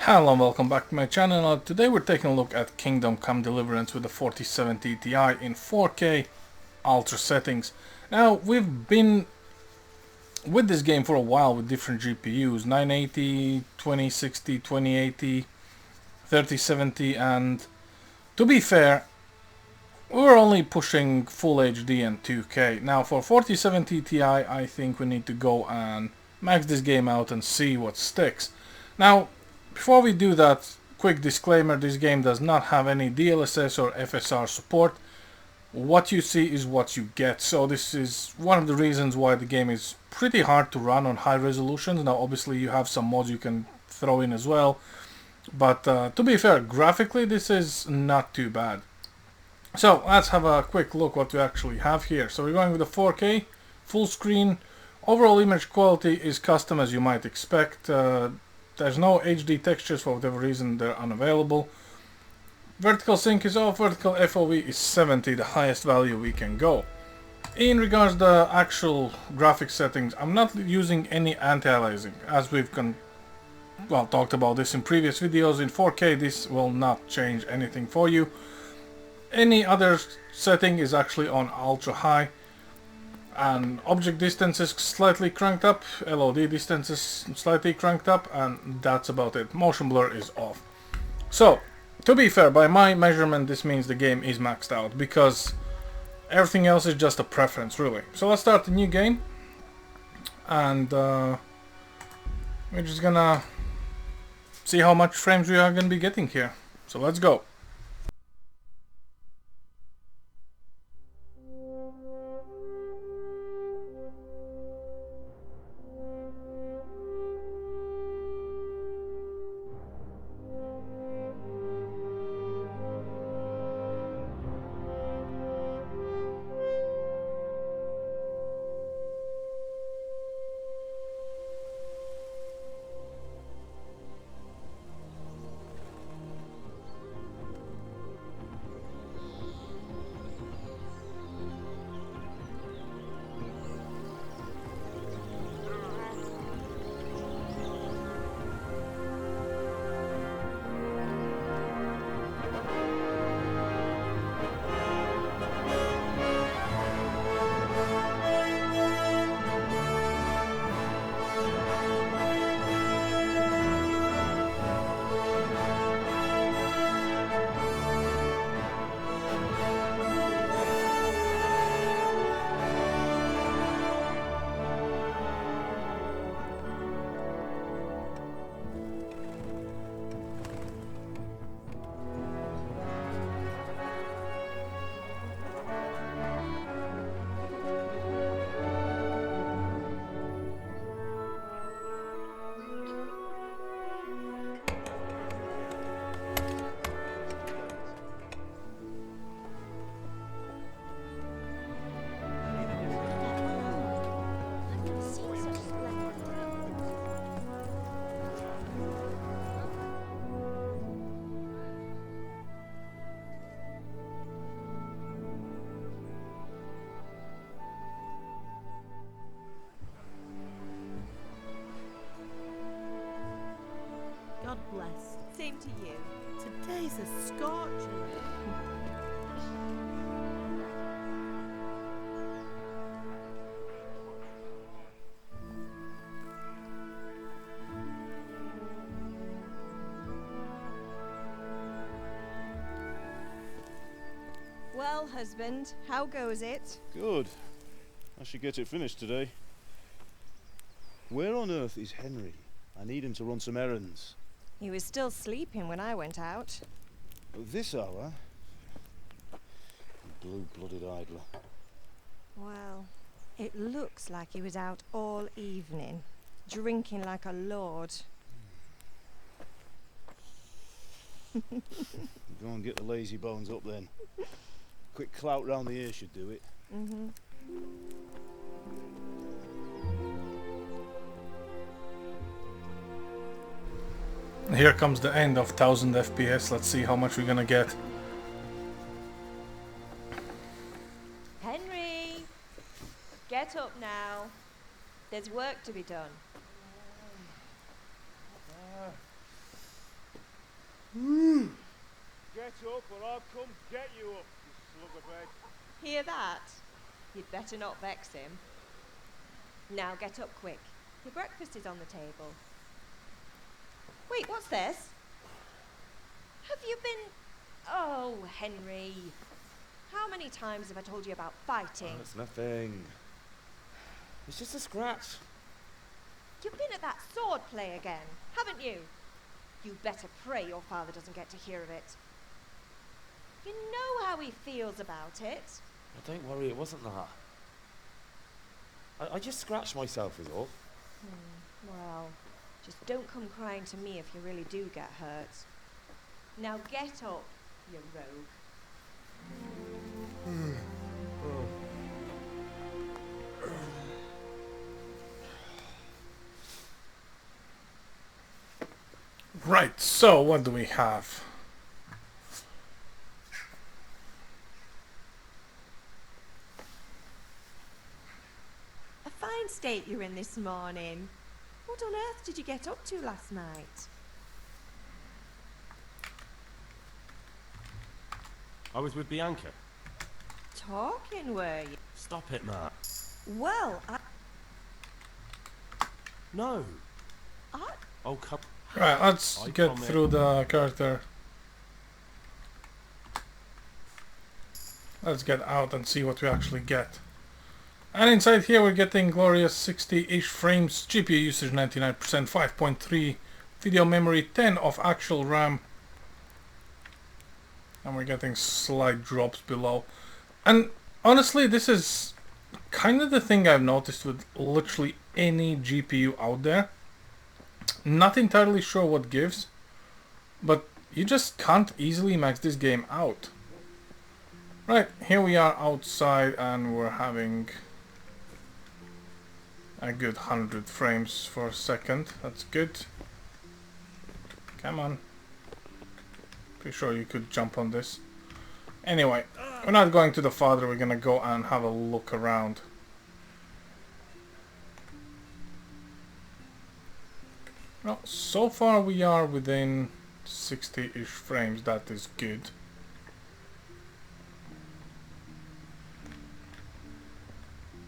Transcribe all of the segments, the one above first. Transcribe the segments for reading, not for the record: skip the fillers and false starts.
Hello and welcome back to my channel. Today we're taking a look at Kingdom Come Deliverance with the 4070 Ti in 4K Ultra settings. Now, we've been with this game for a while with different GPUs, 980, 2060, 2080, 3070, and to be fair, we were only pushing Full HD and 2K. Now for 4070 Ti, I think we need to go and max this game out and see what sticks. Now, before we do that, quick disclaimer, this game does not have any DLSS or FSR support. What you see is what you get, so this is one of the reasons why the game is pretty hard to run on high resolutions. Now obviously you have some mods you can throw in as well, but to be fair, graphically this is not too bad. So let's have a quick look what we actually have here. So we're going with a 4K, full screen. Overall image quality is custom as you might expect. There's no HD textures, for whatever reason they're unavailable. Vertical sync is off, vertical FOV is 70, the highest value we can go. In regards to the actual graphic settings, I'm not using any anti-aliasing, as we've talked about this in previous videos. In 4K this will not change anything for you. Any other setting is actually on ultra high, and object distance is slightly cranked up, LOD distance is slightly cranked up, and that's about it. Motion blur is off. So, to be fair, by my measurement this means the game is maxed out, because everything else is just a preference really. So let's start a new game, and we're just gonna see how much frames we are gonna be getting here. So let's go. God bless. Same to you. Today's a scorcher. Well, husband, how goes it? Good. I should get it finished today. Where on earth is Henry? I need him to run some errands. He was still sleeping when I went out. This hour? Blue-blooded idler. Well, it looks like he was out all evening, drinking like a lord. Go and get the lazy bones up then. Quick clout round the ear should do it. Mm-hmm. Here comes the end of 1000 FPS. Let's see how much we're gonna get. Henry! Get up now. There's work to be done. Get up or I'll come get you up, you slug of bread. Hear that? You'd better not vex him. Now get up quick. Your breakfast is on the table. Wait, what's this? Have you been... Oh, Henry. How many times have I told you about fighting? Oh, it's nothing. It's just a scratch. You've been at that sword play again, haven't you? You better pray your father doesn't get to hear of it. You know how he feels about it. Oh, don't worry, it wasn't that. I just scratched myself is all. Well, just don't come crying to me if you really do get hurt. Now get up, you rogue. Right, so what do we have? A fine state you're in this morning. What on earth did you get up to last night? I was with Bianca. Talking, were you? Stop it, Matt. Well, No. I... Oh, come. Right, let's I get comment. through the character. Let's get out and see what we actually get. And inside here we're getting glorious 60-ish frames, GPU usage 99%, 5.3 video memory, 10 of actual RAM. And we're getting slight drops below. And honestly, this is kind of the thing I've noticed with literally any GPU out there. Not entirely sure what gives, but you just can't easily max this game out. Right, here we are outside and we're having a good 100 frames for a second. That's good. Come on. Pretty sure you could jump on this. Anyway, we're not going to the father, we're gonna go and have a look around. Well, so far we are within 60-ish frames, that is good.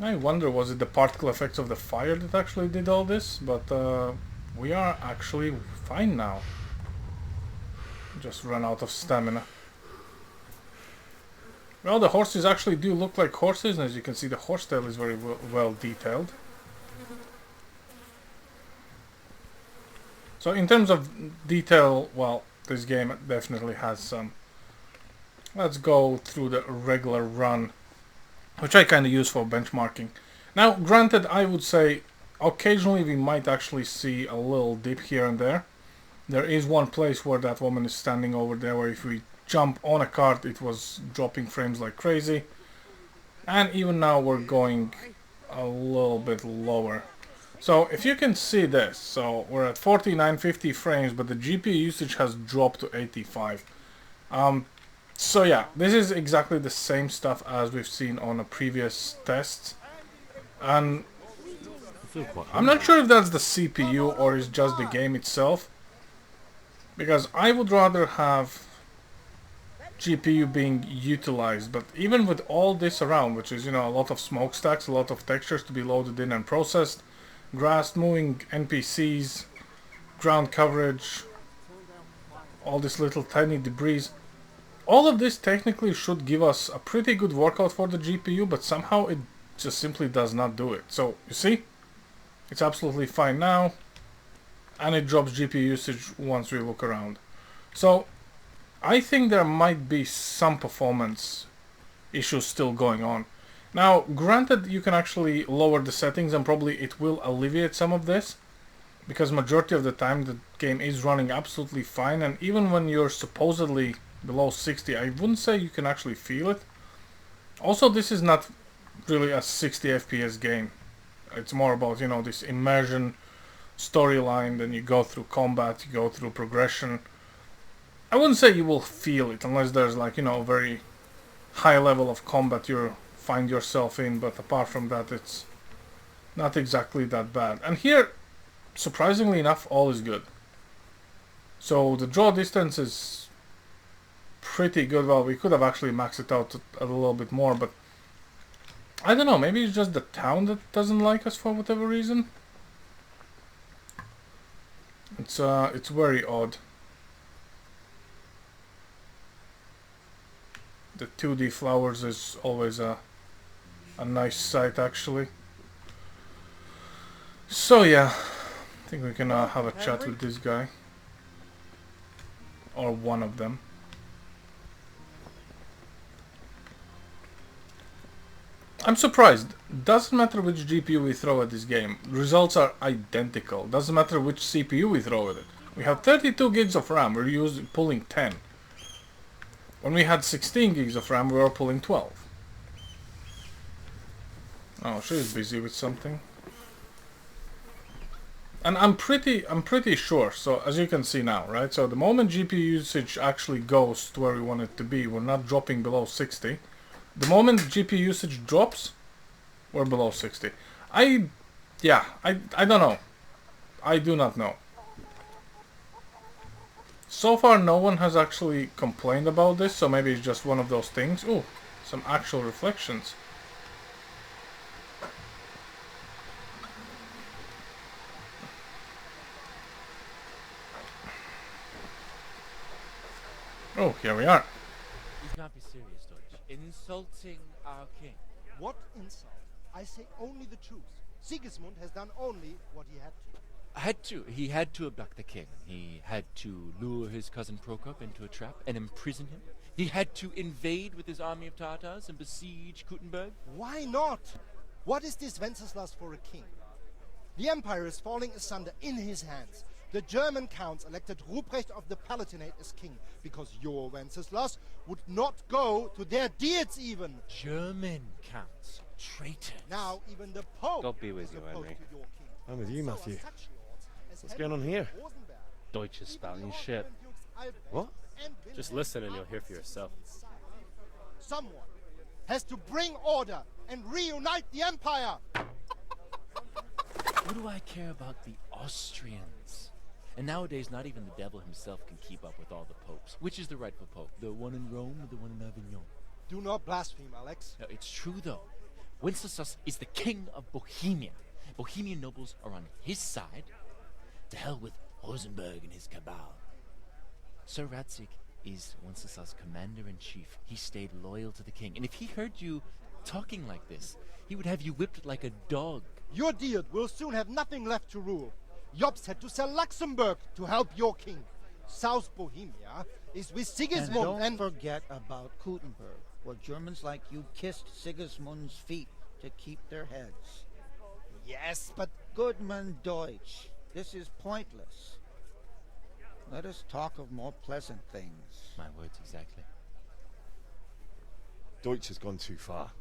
I wonder, was it the particle effects of the fire that actually did all this? But we are actually fine now. Just run out of stamina. Well, the horses actually do look like horses, and as you can see the horsetail is very well detailed. So in terms of detail, well, this game definitely has some. Let's go through the regular run, which I kind of use for benchmarking. Now, granted, I would say occasionally we might actually see a little dip here and there. There is one place where that woman is standing over there, where if we jump on a cart it was dropping frames like crazy. And even now we're going a little bit lower. So if you can see this, so we're at 4950 frames, but the GPU usage has dropped to 85. So yeah, this is exactly the same stuff as we've seen on a previous test. And I feel quite I'm not sure if that's the CPU or is just the game itself. Because I would rather have GPU being utilized, but even with all this around, which is, you know, a lot of smokestacks, a lot of textures to be loaded in and processed, grass, moving NPCs, ground coverage, all this little tiny debris, all of this technically should give us a pretty good workout for the GPU, but somehow it just simply does not do it. So, you see, it's absolutely fine now, and it drops GPU usage once we look around. So, I think there might be some performance issues still going on. Now, granted, you can actually lower the settings and probably it will alleviate some of this, because majority of the time the game is running absolutely fine, and even when you're supposedly below 60, I wouldn't say you can actually feel it. Also, this is not really a 60 FPS game. It's more about, you know, this immersion storyline, then you go through combat, you go through progression. I wouldn't say you will feel it unless there's, like, you know, a very high level of combat you find yourself in, but apart from that it's not exactly that bad. And here, surprisingly enough, all is good. So the draw distance is pretty good. Well, we could have actually maxed it out a little bit more, but I don't know, maybe it's just the town that doesn't like us for whatever reason. It's very odd. The 2D flowers is always a nice sight, actually. So yeah, I think we can have a chat with this guy. Or one of them. I'm surprised. Doesn't matter which GPU we throw at this game. Results are identical. Doesn't matter which CPU we throw at it. We have 32 gigs of RAM. We're pulling 10. When we had 16 gigs of RAM, we were pulling 12. Oh, she's busy with something. And I'm pretty sure. So as you can see now, right? So the moment GPU usage actually goes to where we want it to be, we're not dropping below 60. The moment GPU usage drops, we're below 60. I don't know. I do not know. So far, no one has actually complained about this, so maybe it's just one of those things. Ooh, some actual reflections. Oh, here we are. You can't be serious, Deutsch. Insulting our king. What insult? I say only the truth. Sigismund has done only what he had to. He had to abduct the king. He had to lure his cousin Prokop into a trap and imprison him. He had to invade with his army of Tatars and besiege Kuttenberg. Why not? What is this Wenceslas for a king? The empire is falling asunder in his hands. The German counts elected Ruprecht of the Palatinate as king because your Wenceslas would not go to their deeds even. German counts. Traitors. Now even the Pope God be with is you, opposed Henry. to your king. I'm with you, So are Matthew. such lords as What's Henry going on here? of Rosenberg. Deutsch is spouting shit. What? Just listen and you'll hear for yourself. Someone has to bring order and reunite the empire. What do I care about the Austrians? And nowadays, not even the devil himself can keep up with all the popes. Which is the rightful pope? The one in Rome or the one in Avignon? Do not blaspheme, Alex. No, it's true, though. Wenceslas is the king of Bohemia. Bohemian nobles are on his side. To hell with Rosenberg and his cabal. Sir Radzik is Wenceslas' commander-in-chief. He stayed loyal to the king. And if he heard you talking like this, he would have you whipped like a dog. Your deed will soon have nothing left to rule. Jobst had to sell Luxembourg to help your king. South Bohemia is with Sigismund And don't forget about Kuttenberg, where Germans like you kissed Sigismund's feet to keep their heads. Yes, but Goodman Deutsch, this is pointless. Let us talk of more pleasant things. My words exactly. Deutsch has gone too far.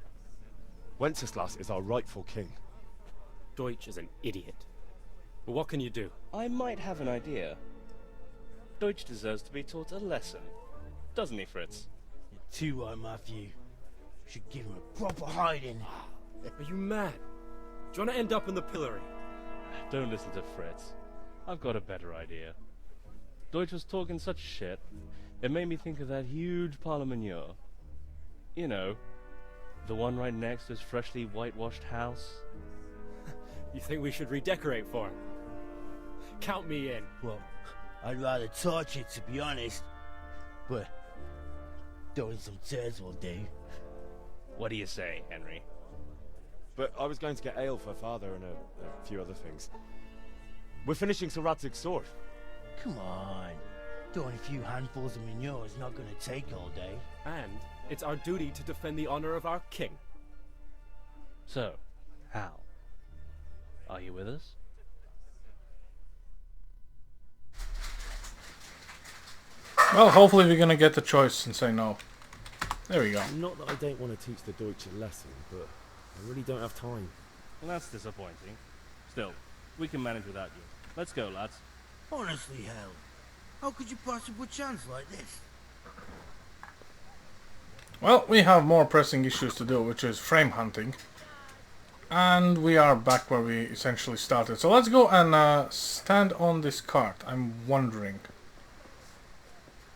Wenceslas is our rightful king. Deutsch is an idiot. But what can you do? I might have an idea. Deutsch deserves to be taught a lesson. Doesn't he, Fritz? You're too right, Matthew. Should give him a proper hiding. Are you mad? Do you want to end up in the pillory? Don't listen to Fritz. I've got a better idea. Deutsch was talking such shit, it made me think of that huge parliament. You know, the one right next to his freshly whitewashed house. You think we should redecorate for him? Count me in. Well, I'd rather torch it, to be honest. But throwing some tears will do. What do you say, Henry? But I was going to get ale for father and a few other things. We're finishing Sir Radzig's sword. Come on. Throwing a few handfuls of manure is not going to take all day. And it's our duty to defend the honor of our king. So, Hal, are you with us? Well, hopefully we're gonna get the choice and say no. There we go. Not that I don't want to teach the Deutsch a lesson, but I really don't have time. Well, that's disappointing. Still, we can manage without you. Let's go, lads. Honestly, Hal, how could you pass up a chance like this? Well, we have more pressing issues to do, which is frame hunting. And we are back where we essentially started. So let's go and stand on this cart. I'm wondering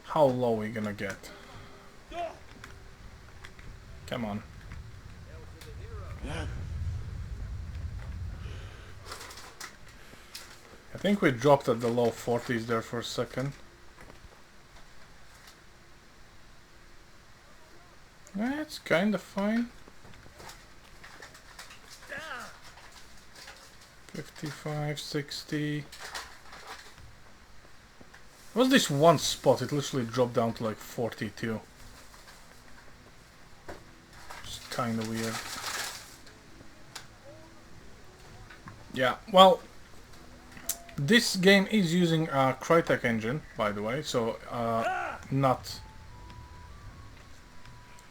how low we're gonna get. Come on. I think we dropped at the low 40s there for a second. That's kind of fine. 55, 60. Was this one spot? It literally dropped down to like 42. It's kind of weird. Yeah, well, this game is using a Crytek engine, by the way, so not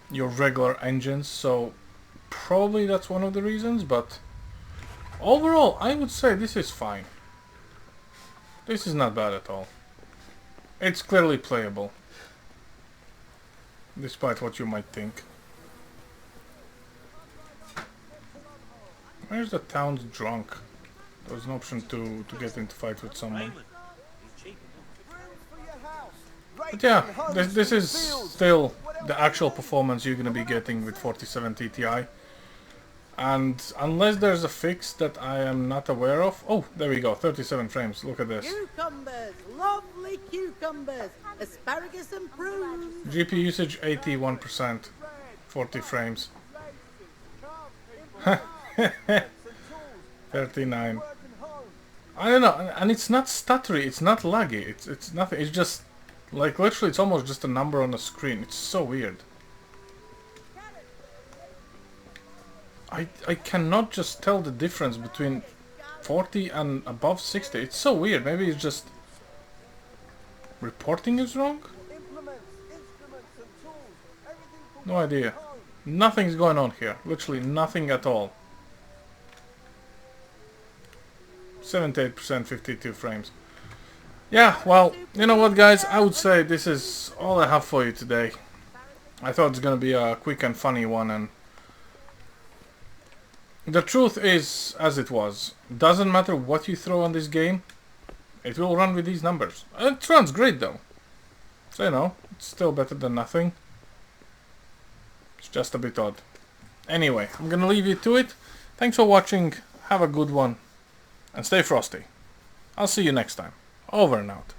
your regular engines, so probably that's one of the reasons, but overall I would say this is fine. This is not bad at all. It's clearly playable, despite what you might think. Where's the town's drunk? There was an option to get into fight with someone. But yeah, this is still the actual performance you're gonna be getting with 4070 Ti. And unless there's a fix that I am not aware of... Oh, there we go, 37 frames, look at this. Cucumbers, lovely cucumbers, asparagus and prunes. GPU usage 81%, 40 frames. 39. I don't know, and it's not stuttery, it's not laggy, it's nothing, it's just, like, literally it's almost just a number on the screen. It's so weird. I cannot just tell the difference between 40 and above 60. It's so weird. Maybe it's just reporting is wrong? No idea. Nothing's going on here. Literally nothing at all. 78%, 52 frames. Yeah, well, you know what, guys? I would say this is all I have for you today. I thought it's gonna be a quick and funny one, and the truth is, as it was, doesn't matter what you throw on this game, it will run with these numbers. It runs great though. So, you know, it's still better than nothing. It's just a bit odd. Anyway, I'm gonna leave you to it. Thanks for watching, have a good one, and stay frosty. I'll see you next time. Over and out.